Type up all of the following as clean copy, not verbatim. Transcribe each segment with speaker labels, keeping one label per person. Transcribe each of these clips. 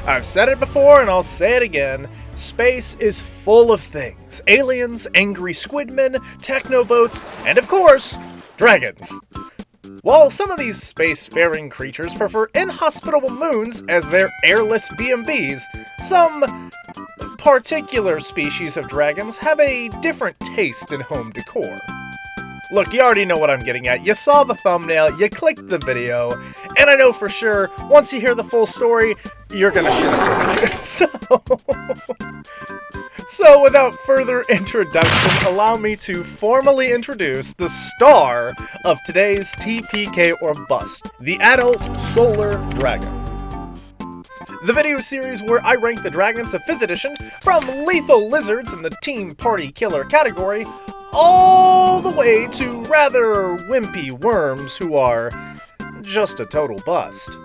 Speaker 1: I've said it before and I'll say it again, space is full of things. Aliens, angry squidmen, technoboats, and of course, dragons. While some of these spacefaring creatures prefer inhospitable moons as their airless B&Bs, some particular species of dragons have a different taste in home decor. Look, you already know what I'm getting at. You saw the thumbnail, you clicked the video, and I know for sure, once you hear the full story, you're gonna shit. So without further introduction, allow me to formally introduce the star of today's TPK or Bust, the adult Solaire dragon. The video series where I rank the dragons of 5th edition from lethal lizards in the team party killer category, all the way to rather wimpy worms who are just a total bust.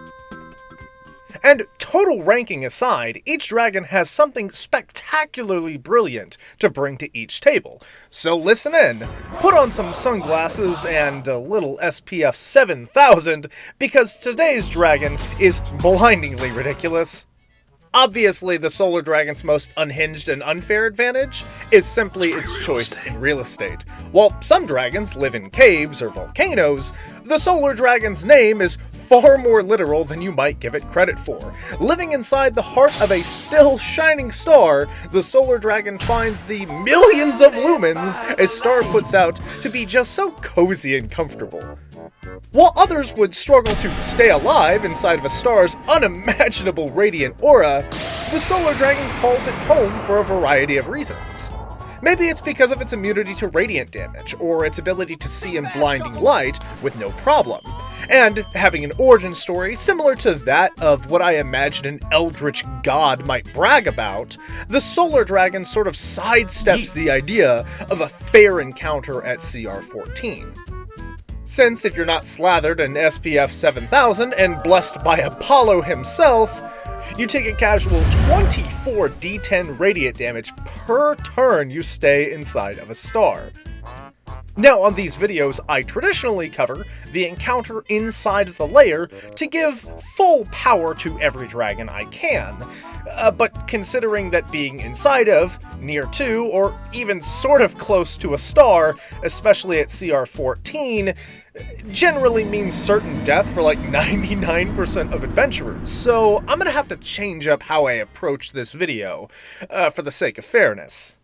Speaker 1: And total ranking aside, each dragon has something spectacularly brilliant to bring to each table. So listen in, put on some sunglasses and a little SPF 7000, because today's dragon is blindingly ridiculous. Obviously, the Solaire dragon's most unhinged and unfair advantage is simply its choice in real estate. While some dragons live in caves or volcanoes, the Solaire dragon's name is far more literal than you might give it credit for. Living inside the heart of a still shining star, the Solaire dragon finds the millions of lumens a star puts out to be just so cozy and comfortable. While others would struggle to stay alive inside of a star's unimaginable radiant aura, the Solaire dragon calls it home for a variety of reasons. Maybe it's because of its immunity to radiant damage, or its ability to see in blinding light with no problem. And having an origin story similar to that of what I imagine an eldritch god might brag about, the Solaire dragon sort of sidesteps the idea of a fair encounter at CR 14. Since if you're not slathered in SPF 7000 and blessed by Apollo himself, you take a casual 24 D10 radiant damage per turn you stay inside of a star. Now, on these videos, I traditionally cover the encounter inside of the lair to give full power to every dragon I can, but considering that being inside of, near to, or even sort of close to a star, especially at CR 14, generally means certain death for like 99% of adventurers, so I'm gonna have to change up how I approach this video, for the sake of fairness.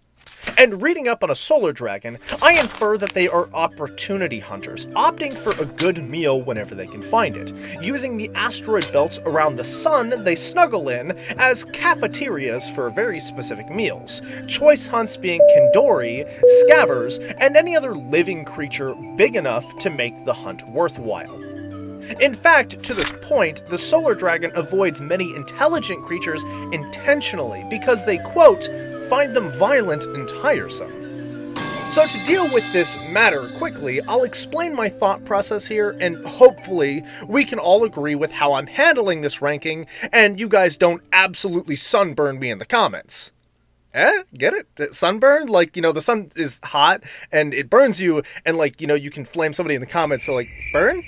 Speaker 1: And reading up on a Solaire dragon, I infer that they are opportunity hunters, opting for a good meal whenever they can find it, using the asteroid belts around the sun they snuggle in as cafeterias for very specific meals, choice hunts being Kindori, Scavers, and any other living creature big enough to make the hunt worthwhile. In fact, to this point, the Solaire dragon avoids many intelligent creatures intentionally because they, quote, find them violent and tiresome. So to deal with this matter quickly, I'll explain my thought process here, and hopefully we can all agree with how I'm handling this ranking, and you guys don't absolutely sunburn me in the comments. Get it? Sunburn? Like, you know, the sun is hot, and it burns you, and like, you know, you can flame somebody in the comments, so like, burn?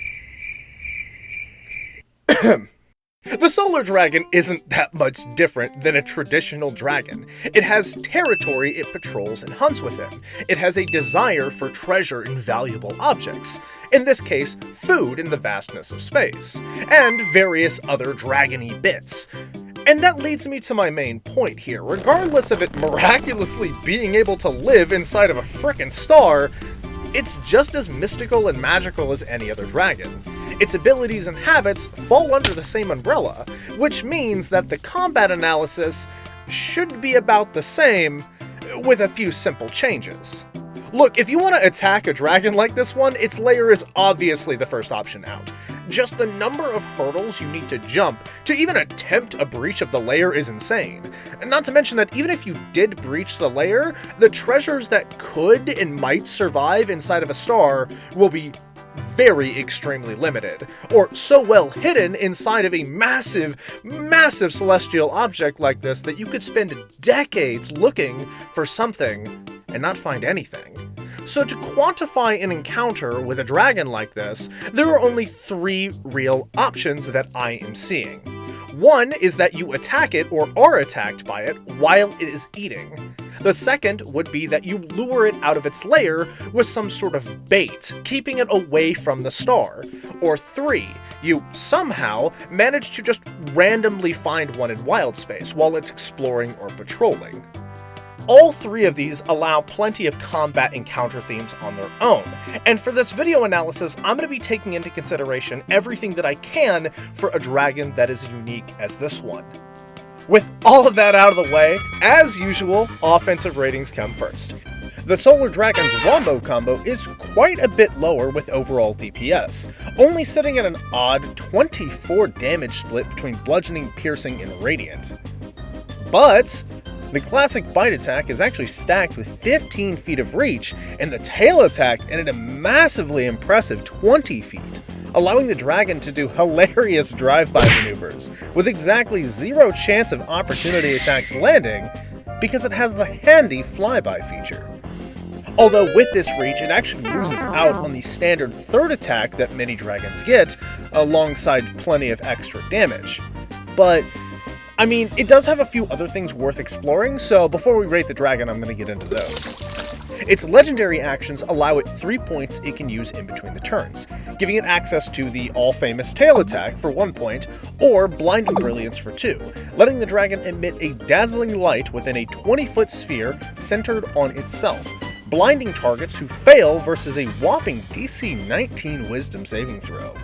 Speaker 1: The Solaire dragon isn't that much different than a traditional dragon. It has territory it patrols and hunts within. It has a desire for treasure and valuable objects, in this case, food in the vastness of space, and various other dragony bits. And that leads me to my main point here. Regardless of it miraculously being able to live inside of a frickin' star, it's just as mystical and magical as any other dragon. Its abilities and habits fall under the same umbrella, which means that the combat analysis should be about the same, with a few simple changes. Look, if you want to attack a dragon like this one, its lair is obviously the first option out. Just the number of hurdles you need to jump to even attempt a breach of the lair is insane. And not to mention that even if you did breach the lair, the treasures that could and might survive inside of a star will be very extremely limited, or so well hidden inside of a massive, massive celestial object like this that you could spend decades looking for something and not find anything. So to quantify an encounter with a dragon like this, there are only 3 real options that I am seeing. One is that you attack it or are attacked by it while it is eating. The second would be that you lure it out of its lair with some sort of bait, keeping it away from the star. Or 3, you somehow manage to just randomly find one in wild space while it's exploring or patrolling. All 3 of these allow plenty of combat encounter themes on their own, and for this video analysis, I'm going to be taking into consideration everything that I can for a dragon that is unique as this one. With all of that out of the way, as usual, offensive ratings come first. The Solar Dragon's Wombo combo is quite a bit lower with overall DPS, only sitting at an odd 24 damage split between Bludgeoning, Piercing, and Radiant. But the classic bite attack is actually stacked with 15 feet of reach, and the tail attack ended a massively impressive 20 feet, allowing the dragon to do hilarious drive-by maneuvers, with exactly 0 chance of opportunity attacks landing, because it has the handy flyby feature. Although with this reach, it actually loses out on the standard third attack that many dragons get, alongside plenty of extra damage. But I mean, it does have a few other things worth exploring, so before we rate the dragon, I'm going to get into those. Its legendary actions allow it 3 points it can use in between the turns, giving it access to the all-famous tail attack for 1 point, or Blinding Brilliance for 2, letting the dragon emit a dazzling light within a 20-foot sphere centered on itself, blinding targets who fail versus a whopping DC 19 Wisdom saving throw.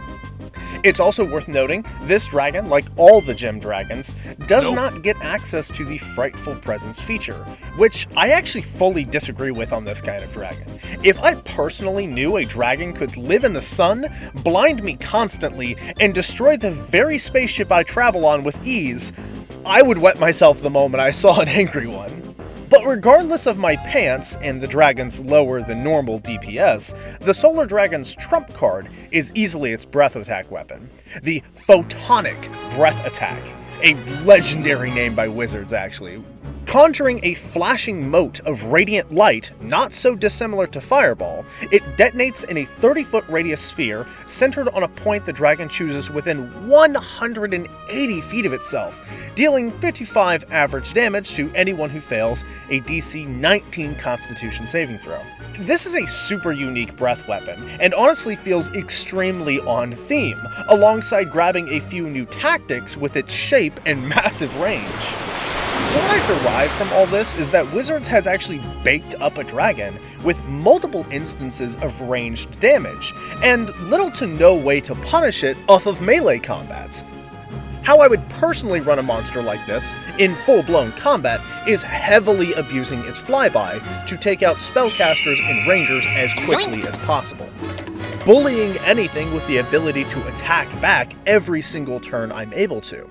Speaker 1: It's also worth noting, this dragon, like all the gem dragons, does not get access to the Frightful Presence feature, which I actually fully disagree with on this kind of dragon. If I personally knew a dragon could live in the sun, blind me constantly, and destroy the very spaceship I travel on with ease, I would wet myself the moment I saw an angry one. But regardless of my pants and the dragon's lower than normal DPS, the Solar Dragon's trump card is easily its breath attack weapon. The Photonic Breath Attack, a legendary name by wizards actually. Conjuring a flashing mote of radiant light, not so dissimilar to Fireball, it detonates in a 30-foot radius sphere centered on a point the dragon chooses within 180 feet of itself, dealing 55 average damage to anyone who fails a DC 19 Constitution saving throw. This is a super unique breath weapon, and honestly feels extremely on theme, alongside grabbing a few new tactics with its shape and massive range. So what I derive from all this is that Wizards has actually baked up a dragon with multiple instances of ranged damage, and little to no way to punish it off of melee combats. How I would personally run a monster like this, in full-blown combat, is heavily abusing its flyby to take out spellcasters and rangers as quickly as possible. Bullying anything with the ability to attack back every single turn I'm able to.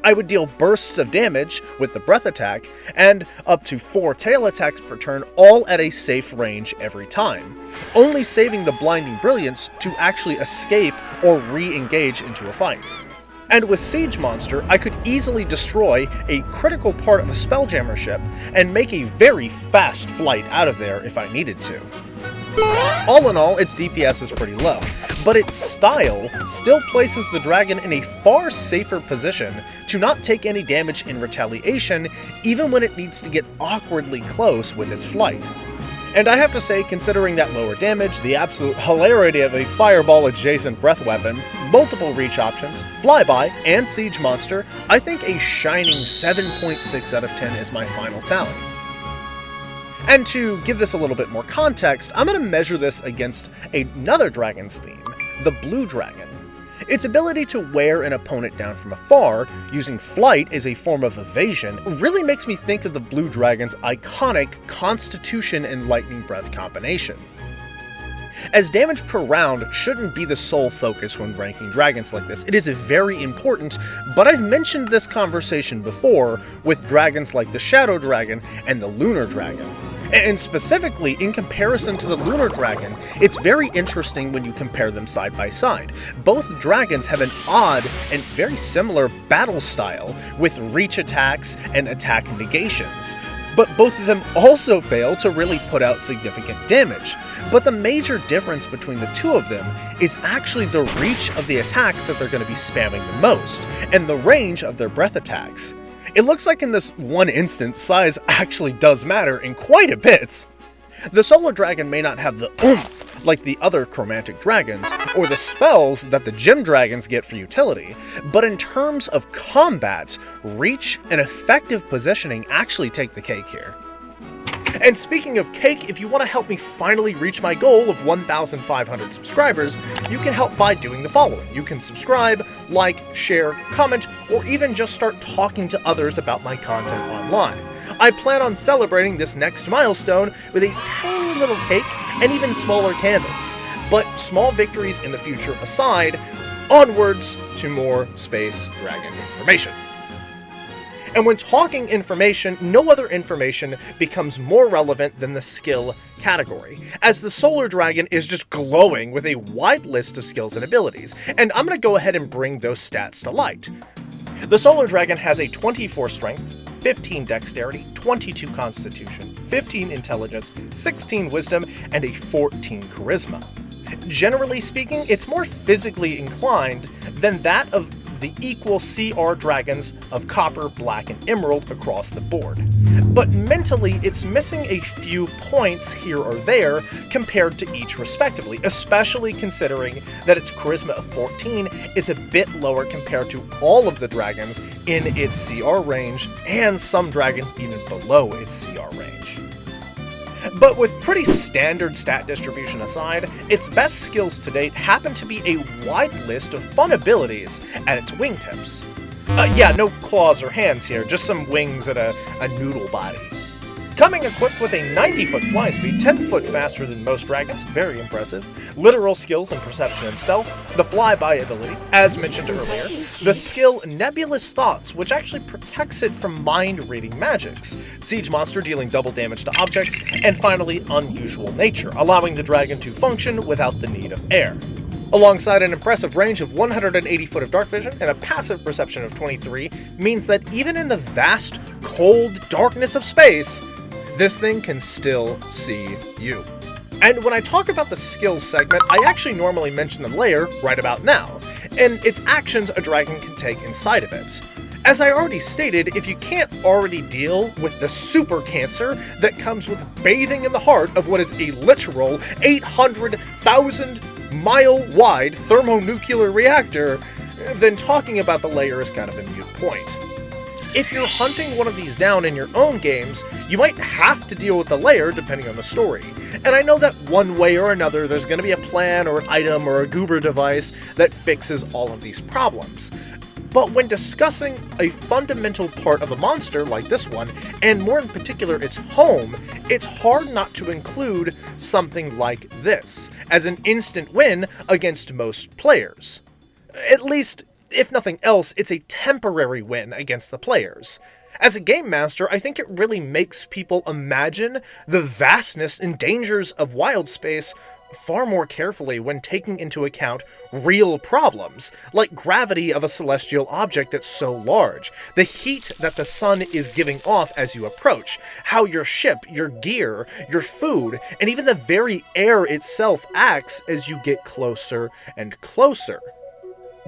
Speaker 1: I would deal bursts of damage with the breath attack, and up to 4 tail attacks per turn, all at a safe range every time, only saving the Blinding Brilliance to actually escape or re-engage into a fight. And with Siege Monster, I could easily destroy a critical part of a Spelljammer ship and make a very fast flight out of there if I needed to. All in all, its DPS is pretty low, but its style still places the dragon in a far safer position to not take any damage in retaliation, even when it needs to get awkwardly close with its flight. And I have to say, considering that lower damage, the absolute hilarity of a Fireball adjacent breath weapon, multiple reach options, flyby, and Siege Monster, I think a shining 7.6 out of 10 is my final tally. And to give this a little bit more context, I'm going to measure this against another dragon's theme, the Blue Dragon. Its ability to wear an opponent down from afar, using flight as a form of evasion, really makes me think of the Blue Dragon's iconic Constitution and Lightning Breath combination. As damage per round shouldn't be the sole focus when ranking dragons like this, it is very important, but I've mentioned this conversation before with dragons like the Shadow Dragon and the Lunar Dragon. And specifically, in comparison to the Lunar Dragon, it's very interesting when you compare them side by side. Both dragons have an odd and very similar battle style, with reach attacks and attack negations. but both of them also fail to really put out significant damage. But the major difference between the two of them is actually the reach of the attacks that they're going to be spamming the most, and the range of their breath attacks. It looks like in this one instance, size actually does matter in quite a bit. The Solar Dragon may not have the oomph like the other chromatic dragons, or the spells that the gym dragons get for utility, but in terms of combat, reach and effective positioning actually take the cake here. And speaking of cake, if you want to help me finally reach my goal of 1,500 subscribers, you can help by doing the following. You can subscribe, like, share, comment, or even just start talking to others about my content online. I plan on celebrating this next milestone with a tiny little cake and even smaller candles. But small victories in the future aside, onwards to more Space Dragon information. And when talking information, no other information becomes more relevant than the skill category, as the Solar Dragon is just glowing with a wide list of skills and abilities, and I'm going to go ahead and bring those stats to light. The Solar Dragon has a 24 strength, 15 dexterity, 22 constitution, 15 intelligence, 16 wisdom, and a 14 charisma. Generally speaking, it's more physically inclined than that of the equal CR dragons of copper, black, and emerald across the board. But mentally, it's missing a few points here or there compared to each respectively, especially considering that its charisma of 14 is a bit lower compared to all of the dragons in its CR range, and some dragons even below its CR range. But with pretty standard stat distribution aside, its best skills to date happen to be a wide list of fun abilities at its wingtips. Yeah, no claws or hands here, just some wings and a noodle body. Coming equipped with a 90-foot fly speed, 10 foot faster than most dragons, very impressive, literal skills in perception and stealth, the flyby ability, as mentioned earlier, the skill Nebulous Thoughts, which actually protects it from mind-reading magics, Siege Monster dealing double damage to objects, and finally Unusual Nature, allowing the dragon to function without the need of air. Alongside an impressive range of 180 foot of dark vision and a passive perception of 23, means that even in the vast, cold darkness of space, this thing can still see you. And when I talk about the skills segment, I actually normally mention the lair right about now, and its actions a dragon can take inside of it. As I already stated, if you can't already deal with the super cancer that comes with bathing in the heart of what is a literal 800,000 mile wide thermonuclear reactor, then talking about the lair is kind of a moot point. If you're hunting one of these down in your own games, you might have to deal with the lair depending on the story. And I know that one way or another there's going to be a plan or an item or a goober device that fixes all of these problems. But when discussing a fundamental part of a monster like this one, and more in particular its home, it's hard not to include something like this, as an instant win against most players. At least, if nothing else, it's a temporary win against the players. As a game master, I think it really makes people imagine the vastness and dangers of wild space far more carefully when taking into account real problems, like gravity of a celestial object that's so large, the heat that the sun is giving off as you approach, how your ship, your gear, your food, and even the very air itself acts as you get closer and closer.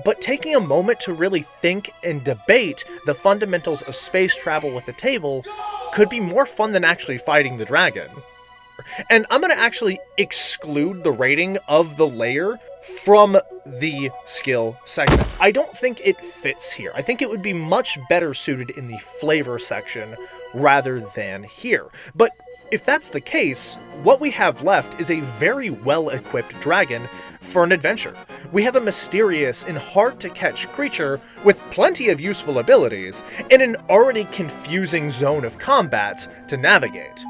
Speaker 1: But taking a moment to really think and debate the fundamentals of space travel with the table could be more fun than actually fighting the dragon. And I'm going to actually exclude the rating of the lair from the skill segment. I don't think it fits here. I think it would be much better suited in the flavor section rather than here. But if that's the case, what we have left is a very well-equipped dragon for an adventure. We have a mysterious and hard-to-catch creature with plenty of useful abilities in an already confusing zone of combat to navigate.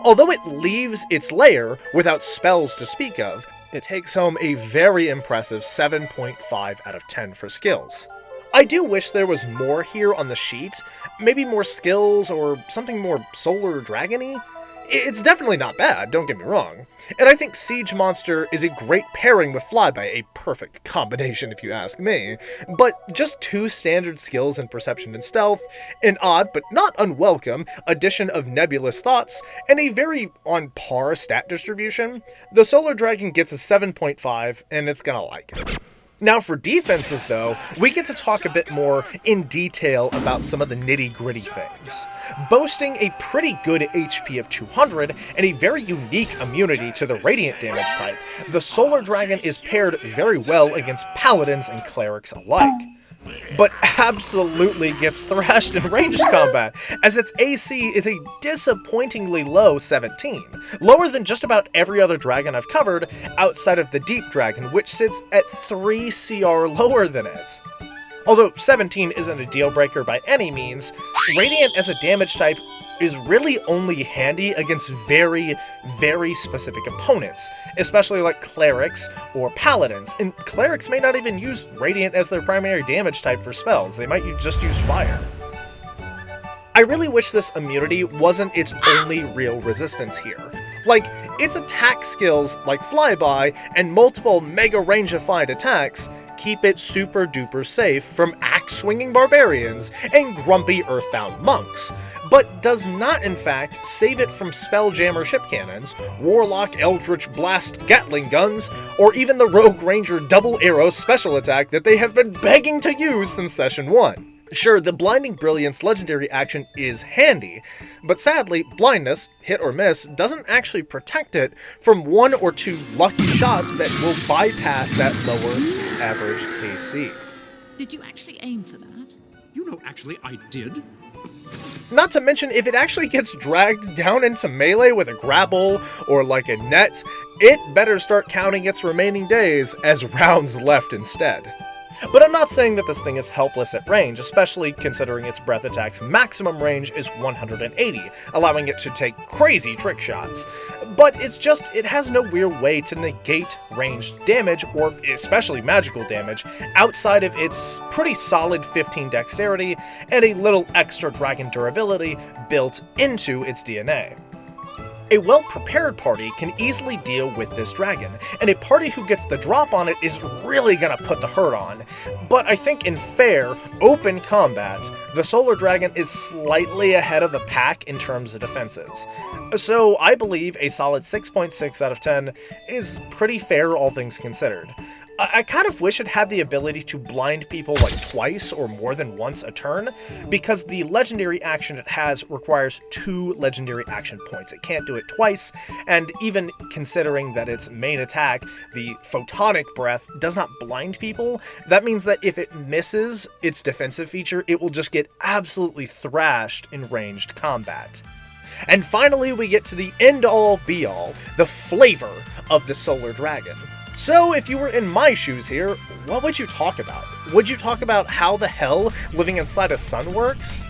Speaker 1: Although it leaves its lair without spells to speak of, it takes home a very impressive 7.5 out of 10 for skills. I do wish there was more here on the sheet, maybe more skills or something more Solar Dragon-y. It's definitely not bad, don't get me wrong. And I think Siege Monster is a great pairing with Flyby, a perfect combination if you ask me. But just two standard skills in Perception and Stealth, an odd but not unwelcome addition of Nebulous Thoughts, and a very on-par stat distribution, the Solar Dragon gets a 7.5, and it's gonna like it. Now for defenses though, we get to talk a bit more in detail about some of the nitty-gritty things. Boasting a pretty good HP of 200 and a very unique immunity to the radiant damage type, the Solar Dragon is paired very well against paladins and clerics alike. But absolutely gets thrashed in ranged combat, as its AC is a disappointingly low 17, lower than just about every other dragon I've covered outside of the Deep Dragon, which sits at 3 CR lower than it. Although 17 isn't a deal breaker by any means, Radiant as a damage type is really only handy against very, very specific opponents, especially like clerics or paladins, and clerics may not even use Radiant as their primary damage type for spells, they might just use fire. I really wish this immunity wasn't its only real resistance here. Like, its attack skills like Flyby and multiple mega range-ified attacks keep it super duper safe from axe-swinging barbarians and grumpy earthbound monks, but does not in fact save it from Spelljammer ship cannons, Warlock Eldritch Blast Gatling guns, or even the Rogue Ranger double arrow special attack that they have been begging to use since Session 1. Sure, the Blinding Brilliance legendary action is handy, but sadly, blindness, hit or miss, doesn't actually protect it from 1 or 2 lucky shots that will bypass that lower average AC.
Speaker 2: Did you actually aim for that?
Speaker 3: You know, actually, I did.
Speaker 1: Not to mention, if it actually gets dragged down into melee with a grapple or like a net, it better start counting its remaining days as rounds left instead. But I'm not saying that this thing is helpless at range, especially considering its breath attack's maximum range is 180, allowing it to take crazy trick shots. But it's just, it has no weird way to negate ranged damage, or especially magical damage, outside of its pretty solid 15 dexterity and a little extra dragon durability built into its DNA. A well-prepared party can easily deal with this dragon, and a party who gets the drop on it is really gonna put the hurt on. But I think in fair, open combat, the Solar Dragon is slightly ahead of the pack in terms of defenses. So I believe a solid 6.6 out of 10 is pretty fair all things considered. I kind of wish it had the ability to blind people like twice or more than once a turn, because the legendary action it has requires 2 legendary action points. It can't do it twice, and even considering that its main attack, the Photonic Breath, does not blind people, that means that if it misses its defensive feature, it will just get absolutely thrashed in ranged combat. And finally, we get to the end-all be-all, the flavor of the Solar Dragon. So, if you were in my shoes here, what would you talk about? Would you talk about how the hell living inside a sun works?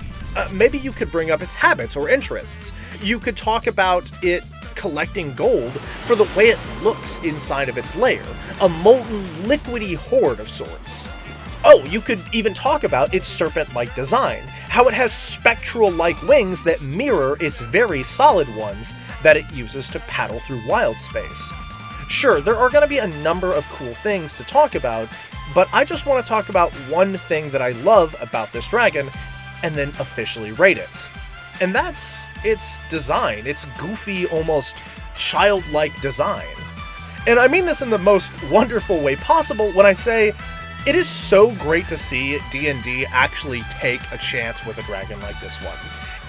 Speaker 1: Maybe you could bring up its habits or interests. You could talk about it collecting gold for the way it looks inside of its lair, a molten, liquidy hoard of sorts. Oh, you could even talk about its serpent-like design, how it has spectral-like wings that mirror its very solid ones that it uses to paddle through wild space. Sure, there are going to be a number of cool things to talk about, but I just want to talk about one thing that I love about this dragon, and then officially rate it. And that's its design, its goofy, almost childlike design. And I mean this in the most wonderful way possible when I say, it is so great to see D&D actually take a chance with a dragon like this one,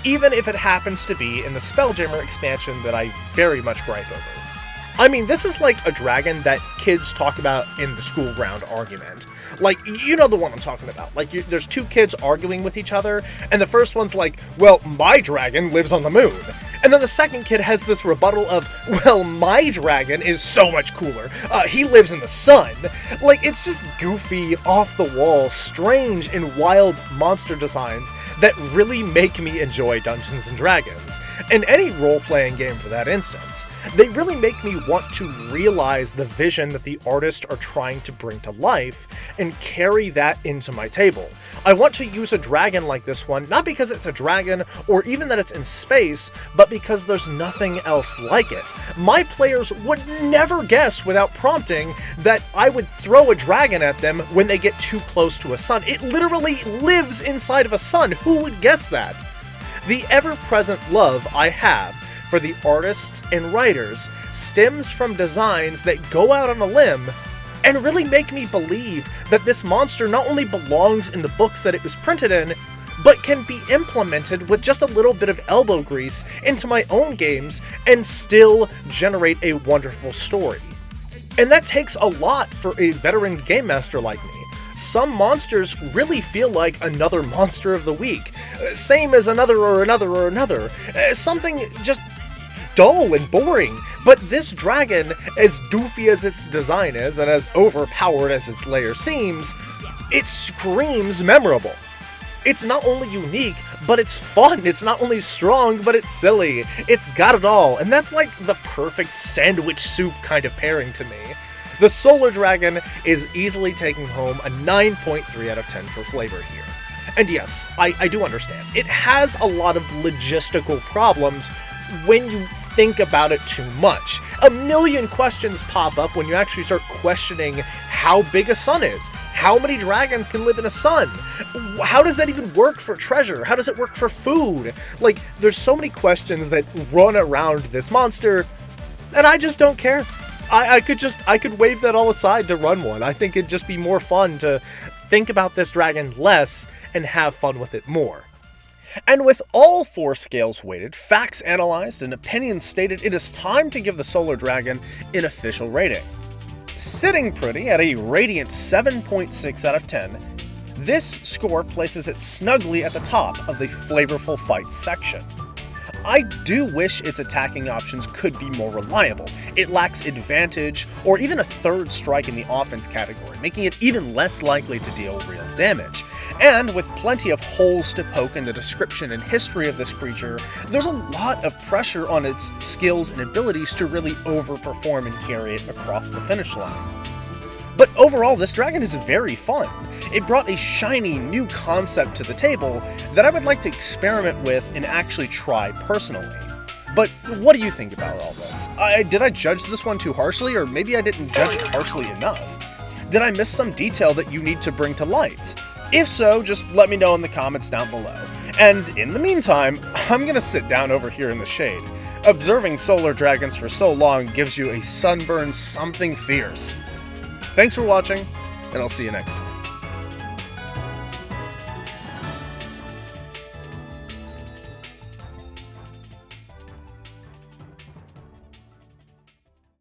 Speaker 1: even if it happens to be in the Spelljammer expansion that I very much gripe over. I mean, this is like a dragon that kids talk about in the school ground argument. Like, you know the one I'm talking about. Like, there's 2 kids arguing with each other, and the first one's like, well, my dragon lives on the moon. And then the second kid has this rebuttal of, well, my dragon is so much cooler. He lives in the sun. Like, it's just goofy, off-the-wall, strange, and wild monster designs that really make me enjoy Dungeons & Dragons. And any role-playing game for that instance. They really make me want to realize the vision that the artists are trying to bring to life and carry that into my table. I want to use a dragon like this one, not because it's a dragon or even that it's in space, but but because there's nothing else like it. My players would never guess without prompting that I would throw a dragon at them when they get too close to a sun. It literally lives inside of a sun. Who would guess that? The ever-present love I have for the artists and writers stems from designs that go out on a limb and really make me believe that this monster not only belongs in the books that it was printed in, but can be implemented with just a little bit of elbow grease into my own games and still generate a wonderful story. And that takes a lot for a veteran game master like me. Some monsters really feel like another monster of the week, same as another or another or another, something just dull and boring. But this dragon, as doofy as its design is and as overpowered as its lair seems, it screams memorable. It's not only unique, but it's fun. It's not only strong, but it's silly. It's got it all, and that's like the perfect sandwich soup kind of pairing to me. The Solaire Dragon is easily taking home a 9.3 out of 10 for flavor here. And yes, I do understand. It has a lot of logistical problems when you think about it too much. A million questions pop up when you actually start questioning how big a sun is. How many dragons can live in a sun? How does that even work for treasure? How does it work for food? Like, there's so many questions that run around this monster, and I just don't care. I could wave that all aside to run one. I think it'd just be more fun to think about this dragon less and have fun with it more. And with all 4 scales weighted, facts analyzed, and opinions stated, it is time to give the Solaire Dragon an official rating. Sitting pretty at a radiant 7.6 out of 10, this score places it snugly at the top of the flavorful fights section. I do wish its attacking options could be more reliable. It lacks advantage, or even a third strike in the offense category, making it even less likely to deal real damage. And with plenty of holes to poke in the description and history of this creature, there's a lot of pressure on its skills and abilities to really overperform and carry it across the finish line. But overall, this dragon is very fun. It brought a shiny new concept to the table that I would like to experiment with and actually try personally. But what do you think about all this? Did I judge this one too harshly, or maybe I didn't judge it harshly enough? Did I miss some detail that you need to bring to light? If so, just let me know in the comments down below. And in the meantime, I'm gonna sit down over here in the shade. Observing Solaire dragons for so long gives you a sunburn something fierce. Thanks for watching, and I'll see you next time.